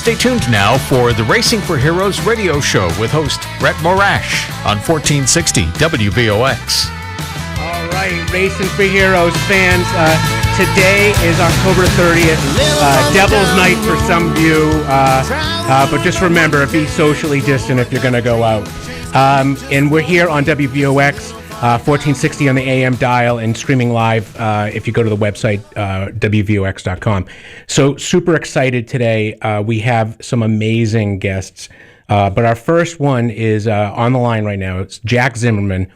Stay tuned now for the Racing for Heroes radio show with host Brett Morash on 1460 WVOX. All right, Racing for Heroes fans, today is October 30th, Devil's Night for some of you, but just remember, be socially distant if you're going to go out. And we're here on WVOX, 1460 on the AM dial and streaming live if you go to the website, WVOX.com. So super excited today. We have some amazing guests, but our first one is on the line right now. It's Jack Zimmerman.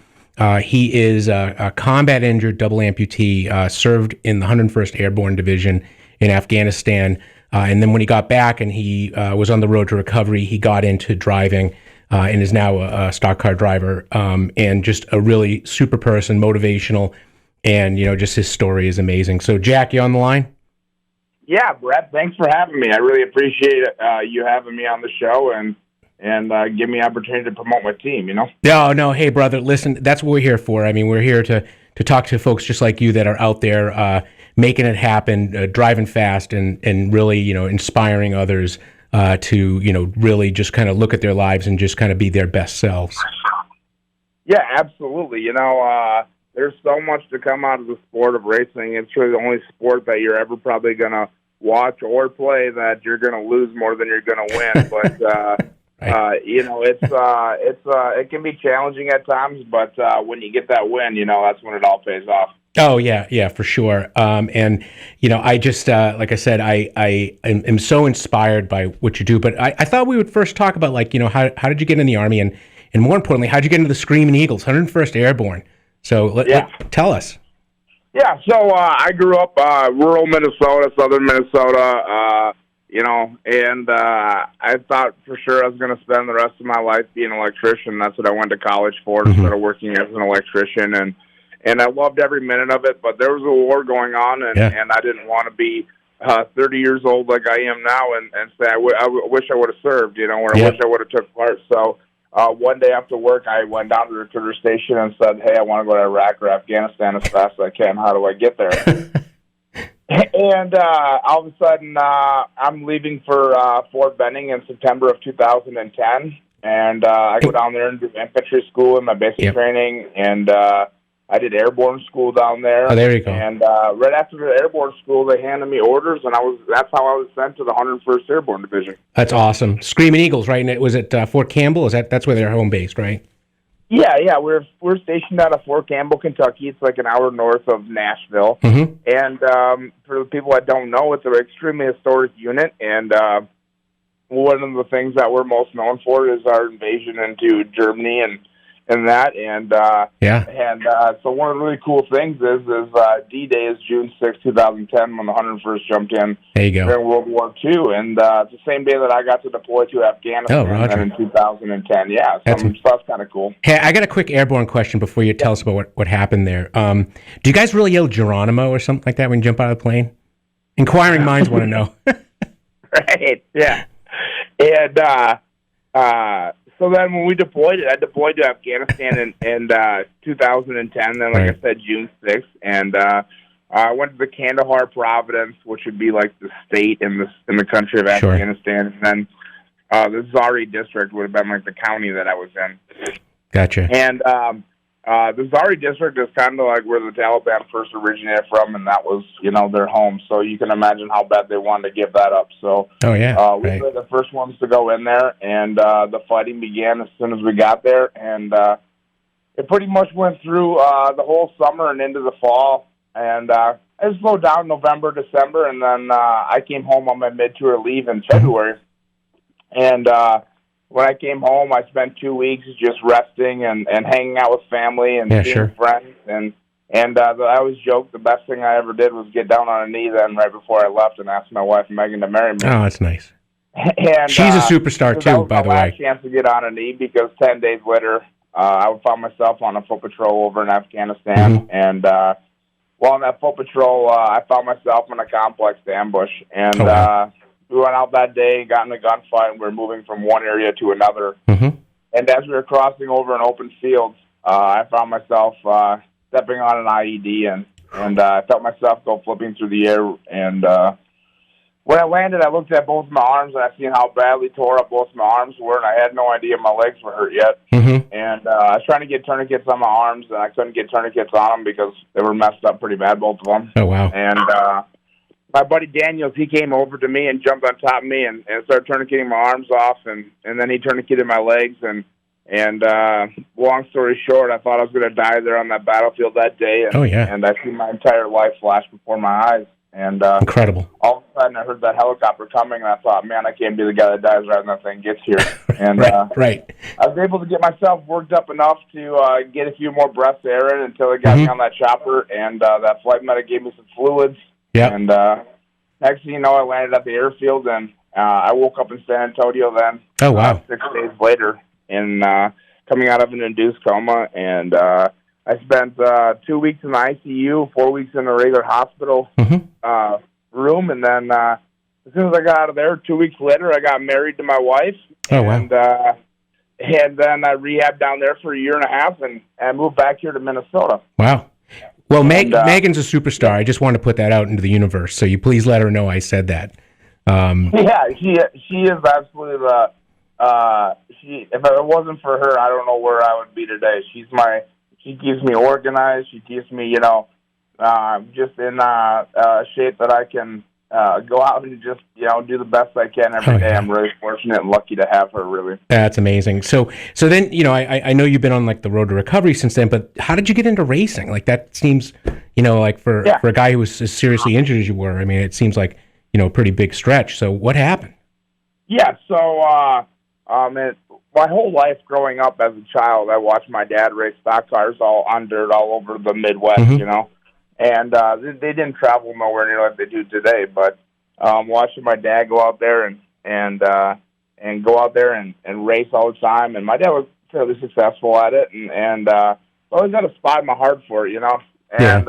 He is a combat injured double amputee, served in the 101st Airborne Division in Afghanistan. And then when he got back and he was on the road to recovery, he got into driving and is now a stock car driver, and just a really super person, motivational, and, just his story is amazing. So, Jack, you on the line? Yeah, Brett, thanks for having me. I really appreciate you having me on the show and give me opportunity to promote my team, No, hey, brother, listen, that's what we're here for. I mean, we're here to talk to folks just like you that are out there making it happen, driving fast, and really, inspiring others to, really just kind of look at their lives and just kind of be their best selves. Yeah, absolutely. There's so much to come out of the sport of racing. It's really the only sport that you're ever probably going to watch or play that you're going to lose more than you're going to win. But, right. It can be challenging at times, but when you get that win, that's when it all pays off. Oh, yeah, for sure. And, I just, like I said, I am so inspired by what you do. But I thought we would first talk about, how did you get in the Army? And more importantly, how did you get into the Screaming Eagles, 101st Airborne? So tell us. Yeah, so I grew up rural Minnesota, southern Minnesota, and I thought for sure I was going to spend the rest of my life being an electrician. That's what I went to college for, instead of working as an electrician. And I loved every minute of it, but there was a war going on, and I didn't want to be 30 years old like I am now and say, I wish I would have served, or I wish I would have took part. So one day after work, I went down to the recruiter station and said, hey, I want to go to Iraq or Afghanistan as fast as I can. How do I get there? And all of a sudden, I'm leaving for Fort Benning in September of 2010, and I go down there and do infantry school in my basic training, and I did airborne school down there. Oh, there you go. And right after the airborne school, they handed me orders, and that's how I was sent to the 101st Airborne Division. That's awesome. Screaming Eagles, right? And was it Fort Campbell? That's where they're home based, right? Yeah. We're stationed out of Fort Campbell, Kentucky. It's like an hour north of Nashville. Mm-hmm. And for the people that don't know, it's an extremely historic unit. And one of the things that we're most known for is our invasion into Germany and that. And so one of the really cool things is D-Day is June 6, 2010, when the 101st jumped in during World War II. And it's the same day that I got to deploy to Afghanistan in 2010. Yeah, that's kind of cool. Hey, I got a quick airborne question before you tell us about what happened there. Do you guys really yell Geronimo or something like that when you jump out of the plane? Inquiring minds want to know. Right, yeah. And so then when we deployed, I deployed to Afghanistan in 2010, then like I said, June 6th, and I went to the Kandahar Province, which would be like the state in the country of Afghanistan, and then the Zari district would have been like the county that I was in. Gotcha. And the Zari district is kind of like where the Taliban first originated from, and that was, their home. So you can imagine how bad they wanted to give that up. So we were the first ones to go in there, and the fighting began as soon as we got there. And it pretty much went through the whole summer and into the fall. And it slowed down November, December, and then I came home on my mid-tour leave in February. And when I came home, I spent 2 weeks just resting and hanging out with family and seeing friends. And I always joke the best thing I ever did was get down on a knee then right before I left and ask my wife, Megan, to marry me. Oh, that's nice. And she's a superstar, too, by the way. I had a chance to get on a knee because 10 days later, I found myself on a foot patrol over in Afghanistan. Mm-hmm. And while on that foot patrol, I found myself in a complex ambush. And we went out that day, got in a gunfight, and we were moving from one area to another. Mm-hmm. And as we were crossing over an open field, I found myself stepping on an IED, and I felt myself go flipping through the air. And when I landed, I looked at both my arms, and I seen how badly tore up both my arms were, and I had no idea my legs were hurt yet. Mm-hmm. And I was trying to get tourniquets on my arms, and I couldn't get tourniquets on them because they were messed up pretty bad, both of them. Oh, wow. And my buddy Daniels, he came over to me and jumped on top of me and started tourniqueting my arms off, and then he tourniqueted my legs. And long story short, I thought I was going to die there on that battlefield that day. And, and I see my entire life flash before my eyes. And incredible. All of a sudden, I heard that helicopter coming, and I thought, man, I can't be the guy that dies right when that thing gets here. And right. I was able to get myself worked up enough to get a few more breaths of air in until they got me on that chopper, and that flight medic gave me some fluids. Yeah. And next thing you know, I landed at the airfield, and I woke up in San Antonio then. Oh, wow. 6 days later, and coming out of an induced coma, and I spent 2 weeks in the ICU, 4 weeks in a regular hospital room, and then as soon as I got out of there, 2 weeks later, I got married to my wife. Oh, wow. And then I rehabbed down there for a year and a half, and moved back here to Minnesota. Wow. Well, Megan's a superstar. I just want to put that out into the universe, so you please let her know I said that. Yeah, she is absolutely the. If it wasn't for her, I don't know where I would be today. She keeps me organized. She keeps me, just in shape that I can go out and just, do the best I can every day. I'm really fortunate and lucky to have her, really. That's amazing. So then, I know you've been on like the road to recovery since then, but how did you get into racing? Like that seems, like for a guy who was as seriously injured as you were, I mean, it seems like, a pretty big stretch. So what happened? Yeah. So, my whole life growing up as a child, I watched my dad race stock cars all over the Midwest, and they didn't travel nowhere near like they do today. But watching my dad go out there and go out there and race all the time, and my dad was fairly successful at it, and always had a spot in my heart for it, And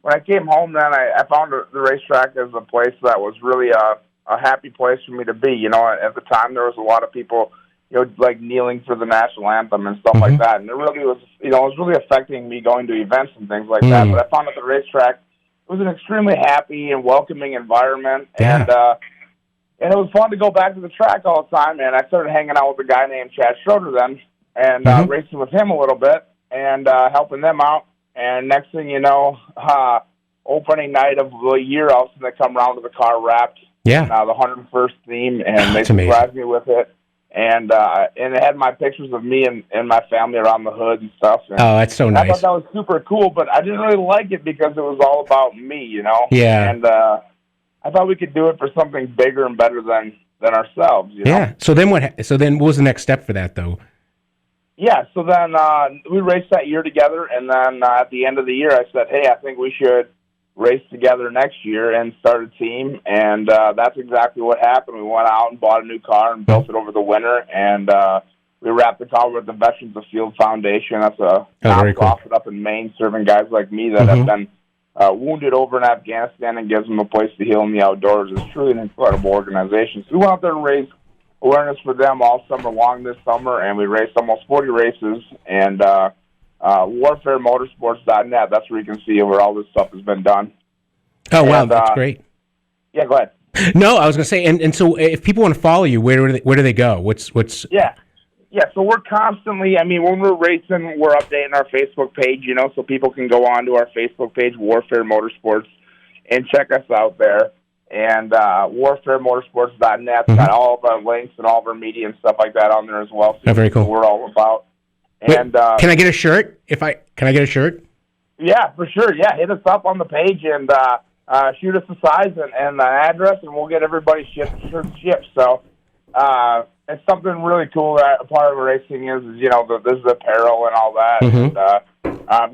when I came home, then I found the racetrack as a place that was really a happy place for me to be. At the time there was a lot of people, like kneeling for the national anthem and stuff like that. And it really was, it was really affecting me going to events and things like that. But I found at the racetrack, it was an extremely happy and welcoming environment. And it was fun to go back to the track all the time. And I started hanging out with a guy named Chad Schroeder then and racing with him a little bit and helping them out. And next thing you know, opening night of the year, all of a sudden they come around with the car wrapped. Yeah. The 101st theme, and they surprised me with it. And it had my pictures of me and my family around the hood and stuff. And that's so nice. I thought that was super cool, but I didn't really like it because it was all about me, Yeah. And I thought we could do it for something bigger and better than ourselves, Yeah. So then what? So then what was the next step for that, though? Yeah. So then we raced that year together, and then at the end of the year, I said, "Hey, I think we should race together next year and start a team," and that's exactly what happened. We went out and bought a new car and built it over the winter, and we wrapped the car with the Veterans of Field Foundation. That's a nonprofit up in Maine serving guys like me that have been wounded over in Afghanistan and gives them a place to heal in the outdoors. It's truly an incredible organization. So we went out there and raised awareness for them all summer long this summer, and we raced almost 40 races, and warfaremotorsports.net, that's where you can see where all this stuff has been done. Oh, wow, that's great. Yeah, go ahead. No, I was going to say, and so if people want to follow you, where do they go? What's Yeah, so we're constantly, when we're racing, we're updating our Facebook page, so people can go on to our Facebook page, Warfare Motorsports, and check us out there. And warfaremotorsports.net's got all of our links and all of our media and stuff like that on there as well. So very cool. We're all about. And can I get a shirt? Can I get a shirt? Yeah, for sure. Yeah, hit us up on the page and shoot us the size and the address, and we'll get everybody's shirts shipped. So it's something really cool that a part of racing is this is apparel and all that. And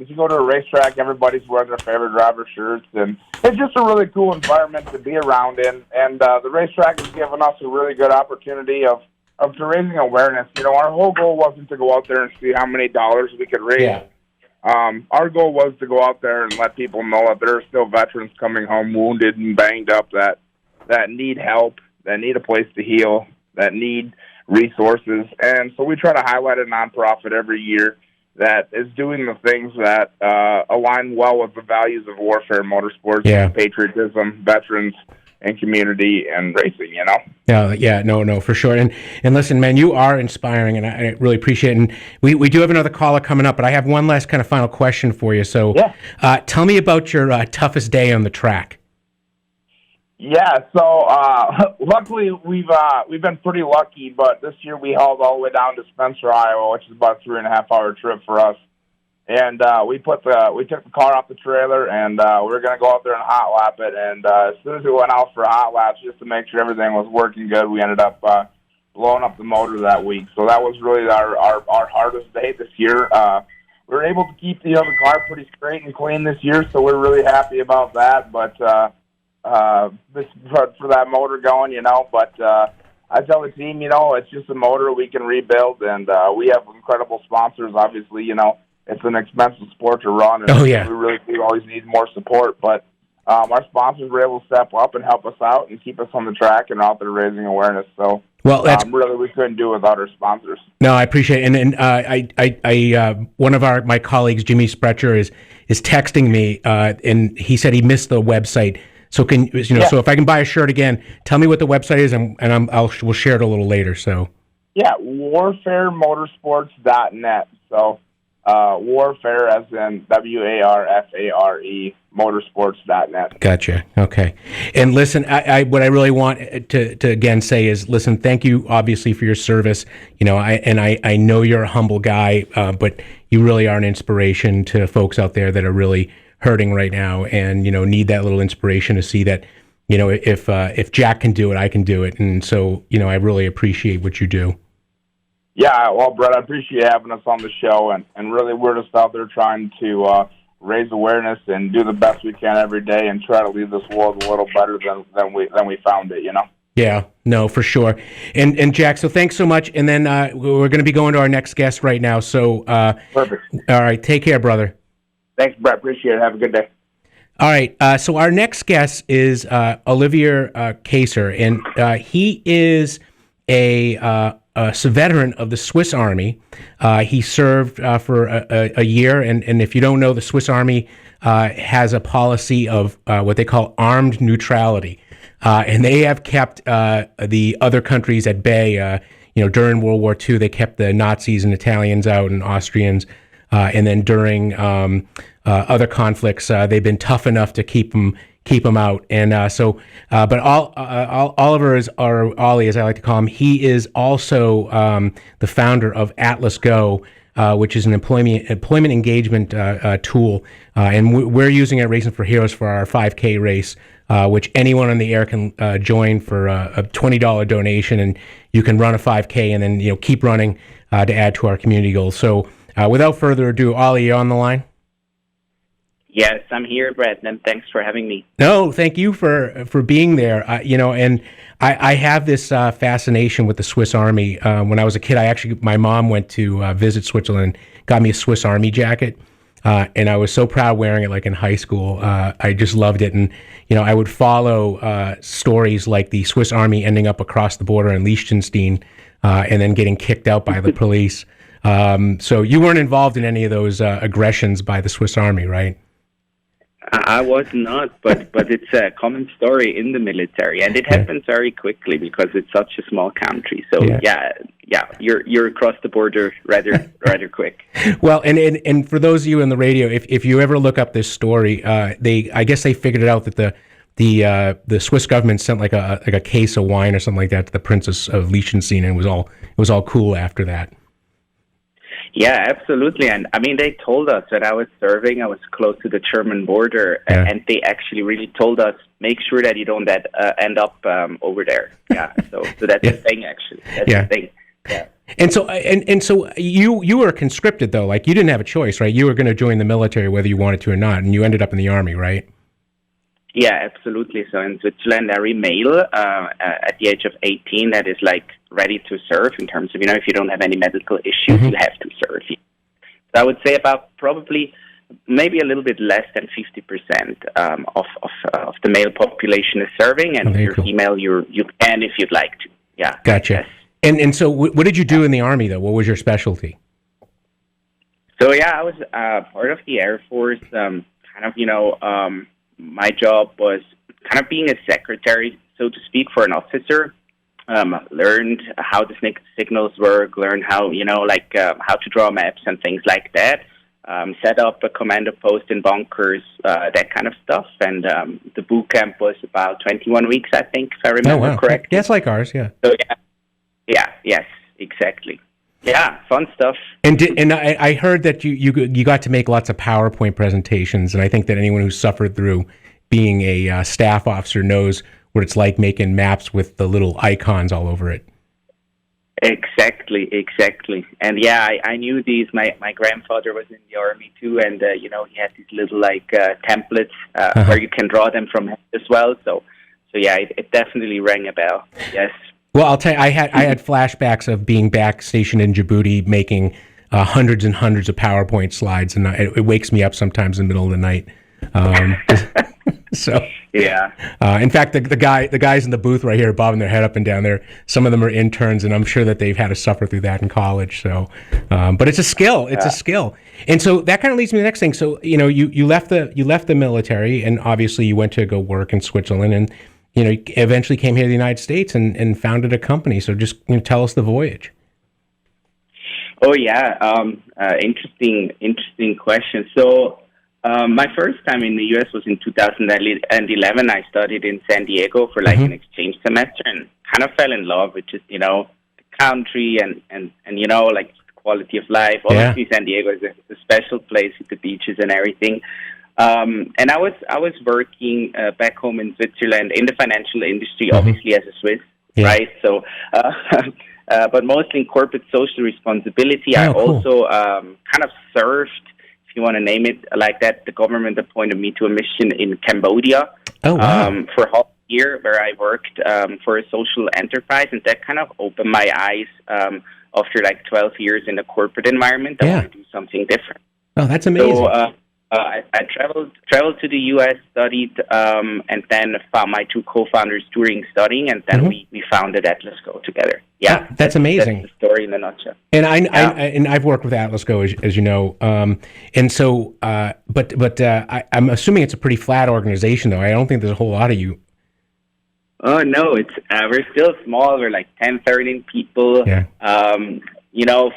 if you go to a racetrack, everybody's wearing their favorite driver shirts, and it's just a really cool environment to be around in. And the racetrack has given us a really good opportunity of raising awareness. Our whole goal wasn't to go out there and see how many dollars we could raise. Yeah. Our goal was to go out there and let people know that there are still veterans coming home wounded and banged up that need help, that need a place to heal, that need resources. And so we try to highlight a nonprofit every year that is doing the things that align well with the values of warfare, motorsports, patriotism, veterans, and community and racing, you know? Yeah, no, for sure. And listen, man, you are inspiring, and I really appreciate it. And we do have another caller coming up, but I have one last kind of final question for you. So tell me about your toughest day on the track. Yeah, so luckily we've been pretty lucky, but this year we hauled all the way down to Spencer, Iowa, which is about a 3.5-hour trip for us. And we took the car off the trailer, and we were going to go out there and hot lap it. And as soon as we went out for hot laps, just to make sure everything was working good, we ended up blowing up the motor that week. So that was really our hardest day this year. We were able to keep the car pretty straight and clean this year, so we're really happy about that. But for that motor going, you know, but I tell the team, you know, it's just a motor we can rebuild, and we have incredible sponsors, obviously, you know. It's an expensive sport to run, and we really do always need more support. But our sponsors were able to step up and help us out and keep us on the track and out there raising awareness. So, really, we couldn't do it without our sponsors. No, I appreciate it. And I one of my colleagues, Jimmy Sprecher, is texting me, and he said he missed the website. So so if I can buy a shirt again, tell me what the website is, and we'll share it a little later. So, warfaremotorsports.net. So. Warfare, as in WARFARE, motorsports.net. Gotcha. Okay. And listen, what I really want to again say is, listen, thank you obviously for your service. You know, I know you're a humble guy, but you really are an inspiration to folks out there that are really hurting right now, and you know, need that little inspiration to see that, you know, if Jack can do it, I can do it. And so, you know, I really appreciate what you do. Yeah, well, Brett, I appreciate having us on the show, and really we're just out there trying to raise awareness and do the best we can every day and try to leave this world a little better than we found it, you know? Yeah, no, for sure. And Jack, so thanks so much. And then we're going to be going to our next guest right now. So, perfect. All right, take care, brother. Thanks, Brett. Appreciate it. Have a good day. All right, so our next guest is Olivier Kaeser, and he is a veteran of the Swiss Army. He served for a year, and if you don't know, the Swiss Army has a policy of what they call armed neutrality, and they have kept the other countries at bay. During World War II, they kept the Nazis and Italians out and Austrians, and then during other conflicts, they've been tough enough to keep them out. And but Oliver or Ollie, as I like to call him, he is also the founder of AtlasGO, which is an employment engagement tool, and we're using it at Racing for Heroes for our 5K race, which anyone on the air can join for a $20 donation, and you can run a 5K and then keep running to add to our community goals. So without further ado, Ollie, you on the line? Yes, I'm here, Brett, and thanks for having me. No, thank you for being there. And I have this fascination with the Swiss Army. When I was a kid, my mom went to visit Switzerland, got me a Swiss Army jacket, and I was so proud wearing it. Like in high school, I just loved it. And I would follow stories like the Swiss Army ending up across the border in Liechtenstein, and then getting kicked out by the police. So you weren't involved in any of those aggressions by the Swiss Army, right? I was not, but it's a common story in the military, and it happens very quickly because it's such a small country. So yeah, you're across the border rather quick. Well, and for those of you in the radio, if you ever look up this story, I guess they figured it out that the Swiss government sent like a case of wine or something like that to the Princess of Liechtenstein, and it was all cool after that. Yeah, absolutely. And I mean, they told us that I was serving, I was close to the German border, and they actually really told us, make sure that you don't end up over there. Yeah, so that's the thing, actually. That's the thing. Yeah. And so you were conscripted, though. Like, you didn't have a choice, right? You were going to join the military whether you wanted to or not, and you ended up in the Army, right? Yeah, absolutely. So in Switzerland, every male at the age of 18 that is like ready to serve, in terms of, if you don't have any medical issues, you have to serve. So I would say about probably maybe a little bit less than 50% of the male population is serving, and if you're female, you can if you'd like to. Yeah. Gotcha. Yes. And so what did you do in the Army, though? What was your specialty? So I was part of the Air Force, my job was kind of being a secretary, so to speak, for an officer. Learned how the signals work, learned how, how to draw maps and things like that. Set up a commando post in bunkers, that kind of stuff. And the boot camp was about 21 weeks, I think, if I remember correctly. Yeah, it's like ours, yeah. So, yes, exactly. Yeah, fun stuff. And I heard that you got to make lots of PowerPoint presentations, and I think that anyone who's suffered through being a staff officer knows what it's like making maps with the little icons all over it. Exactly. And yeah, I knew these. My grandfather was in the Army too, and he had these little templates where you can draw them from as well. So yeah, it definitely rang a bell. Yes. Well, I'll tell you, I had flashbacks of being back stationed in Djibouti, making hundreds and hundreds of PowerPoint slides, and it wakes me up sometimes in the middle of the night. So yeah. In fact, the guys in the booth right here bobbing their head up and down there, some of them are interns, and I'm sure that they've had to suffer through that in college. So, but it's a skill. It's a skill. And so that kind of leads me to the next thing. So, you left the military, and obviously you went to go work in Switzerland, and you eventually came here to the United States and founded a company. So just tell us the voyage. Oh yeah, interesting question. So. My first time in the U.S. was in 2011. I studied in San Diego for an exchange semester and kind of fell in love with just, the country and the quality of life. Obviously, San Diego is a special place with the beaches and everything. And I was working back home in Switzerland in the financial industry, obviously as a Swiss, right? So, but mostly in corporate social responsibility. I also kind of served, you want to name it like that, the government appointed me to a mission in Cambodia for half a year, where I worked for a social enterprise, and that kind of opened my eyes after 12 years in a corporate environment. I want to do something different. Oh, that's amazing. So I traveled to the U.S., studied, and then found my two co-founders during studying, and then we founded AtlasGO together. Yeah, that's amazing. That's the story in a nutshell. And I've worked with AtlasGO, as you know, and so, but I'm assuming it's a pretty flat organization, though. I don't think there's a whole lot of you. Oh no, it's we're still small. We're 10, 13 people. Yeah.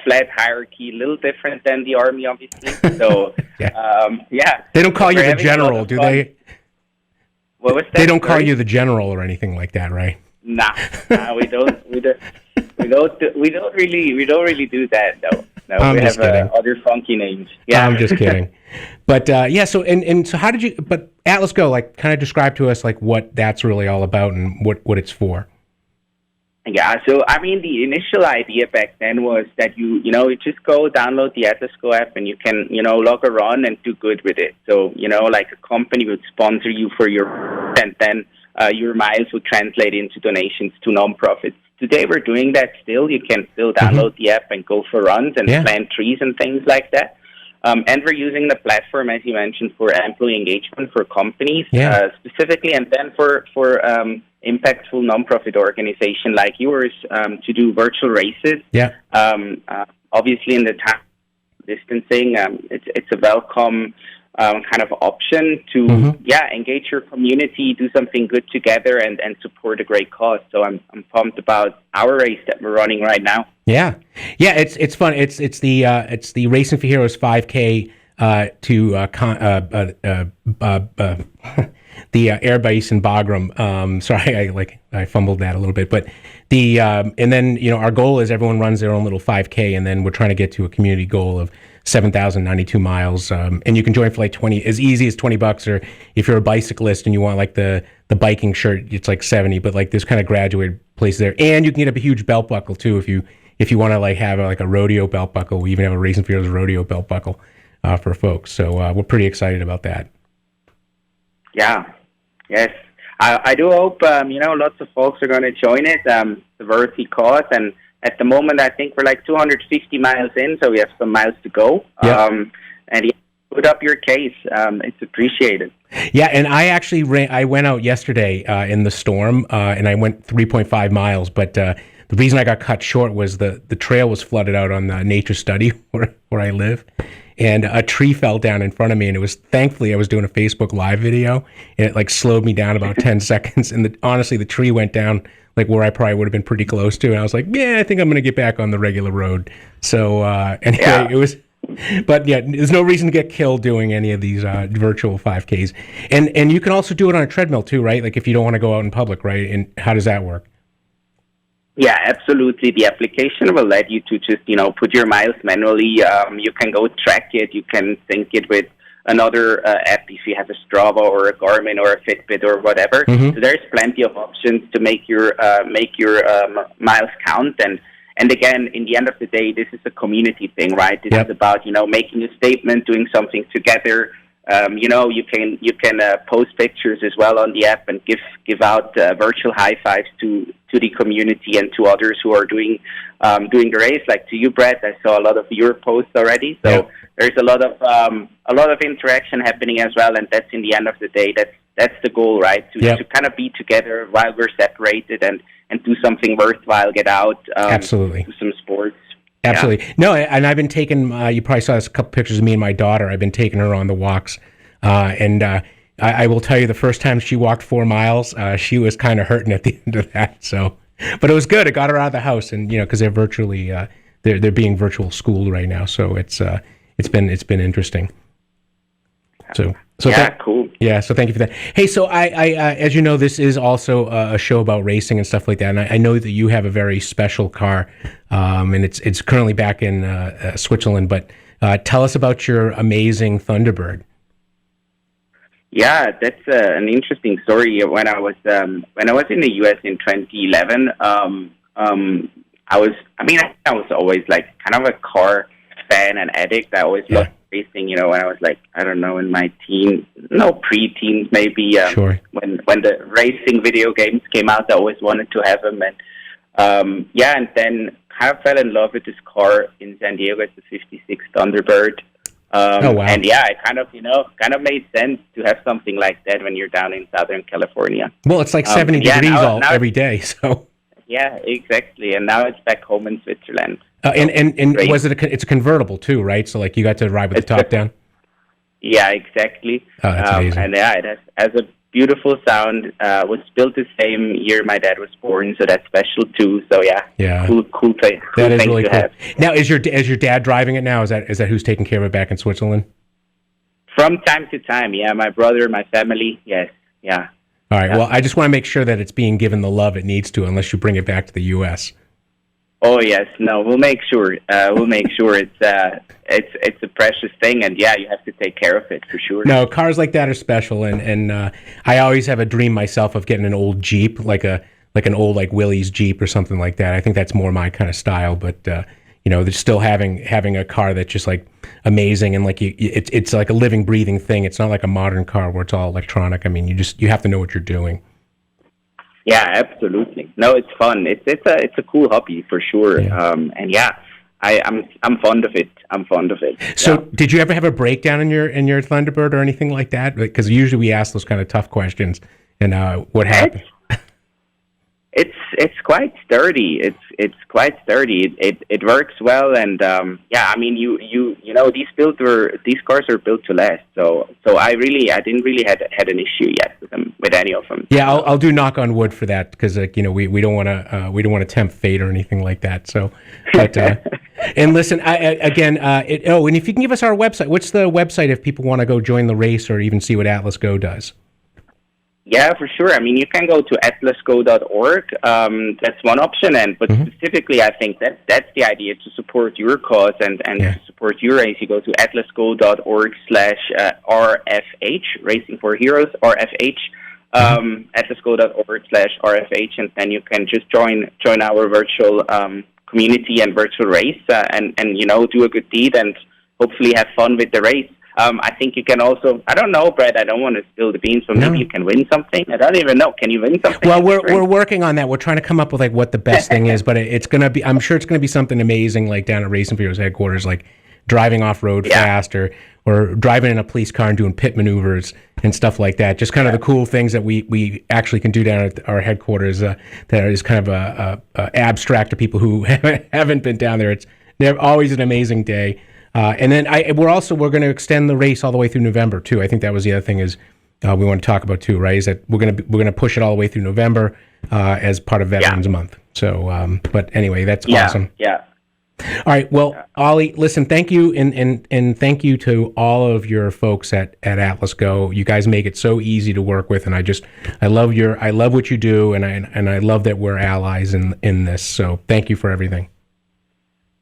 Flat hierarchy, a little different than the Army, obviously. So, yeah. They don't call you the general, do they? What was that? They don't call you the general or anything like that, right? Nah, we don't really do that. No, we have other funky names. Yeah, I'm just kidding. But so so how did you? But AtlasGO, kind of describe to us what that's really all about and what it's for. Yeah, so the initial idea back then was that you just go download the AtlasGO app and you can log a run and do good with it. So a company would sponsor you for and then your miles would translate into donations to nonprofits. Today we're doing that still. You can still download the app and go for runs and plant trees and things like that. And we're using the platform, as you mentioned, for employee engagement for companies specifically, and then for impactful nonprofit organization like yours to do virtual races. Yeah. Obviously, in the time distancing, it's a welcome kind of option to engage your community, do something good together, and support a great cause. So I'm pumped about our race that we're running right now. Yeah, it's fun. It's the Racing for Heroes 5K the Air Base in Bagram. Sorry, I fumbled that a little bit, but and then our goal is everyone runs their own little 5K, and then we're trying to get to a community goal of 7,092 miles. And you can join for as easy as $20, or if you're a bicyclist and you want the biking shirt, it's $70. But there's kind of graduated places there, and you can get a huge belt buckle too if you want to have a rodeo belt buckle. We even have a Racing for Heroes rodeo belt buckle for folks. So we're pretty excited about that. Yeah. Yes. I do hope, lots of folks are going to join it. It's a worthy cause. And at the moment, I think we're 250 miles in, so we have some miles to go. Yep. And put up your case. It's appreciated. Yeah, and I actually I went out yesterday in the storm, and I went 3.5 miles. But the reason I got cut short was the trail was flooded out on the nature study where I live. and a tree fell down in front of me, and it was, thankfully I was doing a Facebook Live video, and it like slowed me down about 10 seconds, and honestly the tree went down like where I probably would have been pretty close to, and I was like, yeah, I think I'm going to get back on the regular road. So anyway, it was, but yeah, there's no reason to get killed doing any of these virtual 5Ks. And you can also do it on a treadmill too, right? Like if you don't want to go out in public, right? And how does that work? Yeah, absolutely. The application will let you to just, put your miles manually. You can go track it. You can sync it with another app if you have a Strava or a Garmin or a Fitbit or whatever. Mm-hmm. So there's plenty of options to make your miles count. And again, in the end of the day, this is a community thing, right? This is about, making a statement, doing something together. You can post pictures as well on the app and give out virtual high fives to the community and to others who are doing the race. Like to you, Brett, I saw a lot of your posts already. So there's a lot of interaction happening as well, and that's in the end of the day. That's the goal, right? To kind of be together while we're separated and do something worthwhile. Get out, absolutely, do some sports. Absolutely. Yeah. No, and I've been taking, you probably saw a couple pictures of me and my daughter. I've been taking her on the walks. I will tell you, the first time she walked 4 miles, she was kind of hurting at the end of that. So, but it was good. It got her out of the house, and because they're virtually, they're being virtual schooled right now. So it's been interesting. So cool. Yeah, so thank you for that. Hey, so I as you know, this is also a show about racing and stuff like that, and I know that you have a very special car, and it's currently back in Switzerland. But tell us about your amazing Thunderbird. Yeah, that's an interesting story. When I was in the U.S. in 2011, I was always like kind of a car fan and addict. I always loved racing, when I was like, I don't know, in my pre-teens maybe. Sure. When the racing video games came out, I always wanted to have them. And and then kind of fell in love with this car in San Diego. It's the 56 Thunderbird. Oh, wow. And it kind of made sense to have something like that when you're down in Southern California. Well, it's like 70 degrees every day, so. Yeah, exactly. And now it's back home in Switzerland. And was it's a convertible too, right? So like you got to ride with the top down? Yeah, exactly. Oh, that's amazing. And it has a beautiful sound. Was built the same year my dad was born, so that's special too. So cool thing. That is really cool. Have. Now, is your dad driving it now? Is that who's taking care of it back in Switzerland? From time to time, yeah. My brother, my family, yes, yeah. All right. Well, I just want to make sure that it's being given the love it needs to, unless you bring it back to the U.S. Oh yes, no, we'll make sure. It's a precious thing, and you have to take care of it for sure. No, cars like that are special, and I always have a dream myself of getting an old Jeep, like an old like Willie's Jeep or something like that. I think that's more my kind of style, but they're still having a car that's just like amazing, and like it's like a living, breathing thing. It's not like a modern car where it's all electronic. I mean, you have to know what you're doing. Yeah, absolutely. No, it's fun. It's a cool hobby for sure. Yeah. I'm fond of it. So, did you ever have a breakdown in your Thunderbird or anything like that? Because usually we ask those kind of tough questions. And what happened? It's quite sturdy. It's quite sturdy. It works well, and these cars are built to last. So I didn't really had an issue yet with any of them. Yeah, I'll do knock on wood for that, because we don't want to tempt fate or anything like that. So, but and listen, and if you can give us our website, what's the website if people want to go join the race or even see what AtlasGO does? Yeah, for sure. I mean, you can go to atlasgo.org. That's one option, but specifically, I think that's the idea, to support your cause and to support your race. You go to atlasgo.org/RFH, Racing for Heroes, RFH, atlasgo.org/RFH, and then you can just join our virtual community and virtual race, and do a good deed and hopefully have fun with the race. I think you can also, I don't know, Brett, I don't want to spill the beans, so maybe you can win something. I don't even know. Can you win something? Well, we're working on that. We're trying to come up with like what the best thing is, but it's going to be, I'm sure it's going to be something amazing, like down at Racing for Heroes headquarters, like driving off-road fast or driving in a police car and doing pit maneuvers and stuff like that. Just kind of the cool things that we actually can do down at our headquarters that is kind of abstract to people who haven't been down there. It's always an amazing day. And then we're going to extend the race all the way through November too. I think that was the other thing is we want to talk about too, right? Is that we're going to push it all the way through November as part of Veterans Month. So, but anyway, that's awesome. Yeah. All right. Well, Ollie, listen, thank you. And thank you to all of your folks at AtlasGO. You guys make it so easy to work with. And I love what you do. And I love that we're allies in this. So thank you for everything.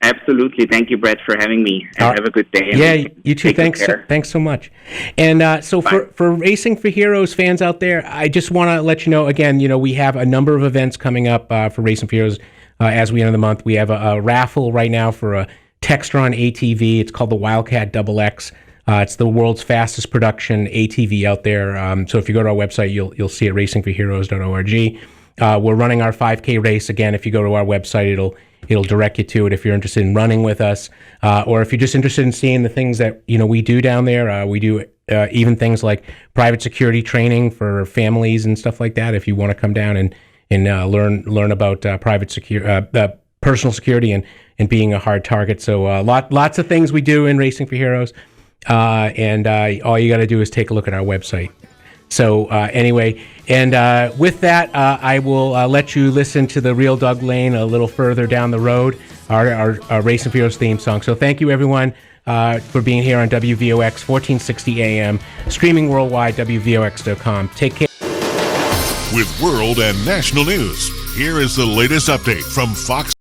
Absolutely. Thank you, Brett, for having me. And have a good day. Yeah, you too. Thanks so much. And so for Racing for Heroes fans out there, I just want to let you know, again, we have a number of events coming up for Racing for Heroes. As we enter the month, we have a raffle right now for a Textron ATV. It's called the Wildcat XX. It's the world's fastest production ATV out there. So if you go to our website, you'll see it, racingforheroes.org. We're running our 5K race. Again, if you go to our website, it'll direct you to it if you're interested in running with us, or if you're just interested in seeing the things that we do down there. We do even things like private security training for families and stuff like that. If you want to come down and learn about personal security and being a hard target. So lots of things we do in Racing for Heroes, and all you got to do is take a look at our website. So anyway, and with that, I will let you listen to the Real Doug Lane a little further down the road, our Racing for Heroes theme song. So thank you, everyone, for being here on WVOX 1460 AM, streaming worldwide, WVOX.com. Take care. With world and national news, here is the latest update from Fox.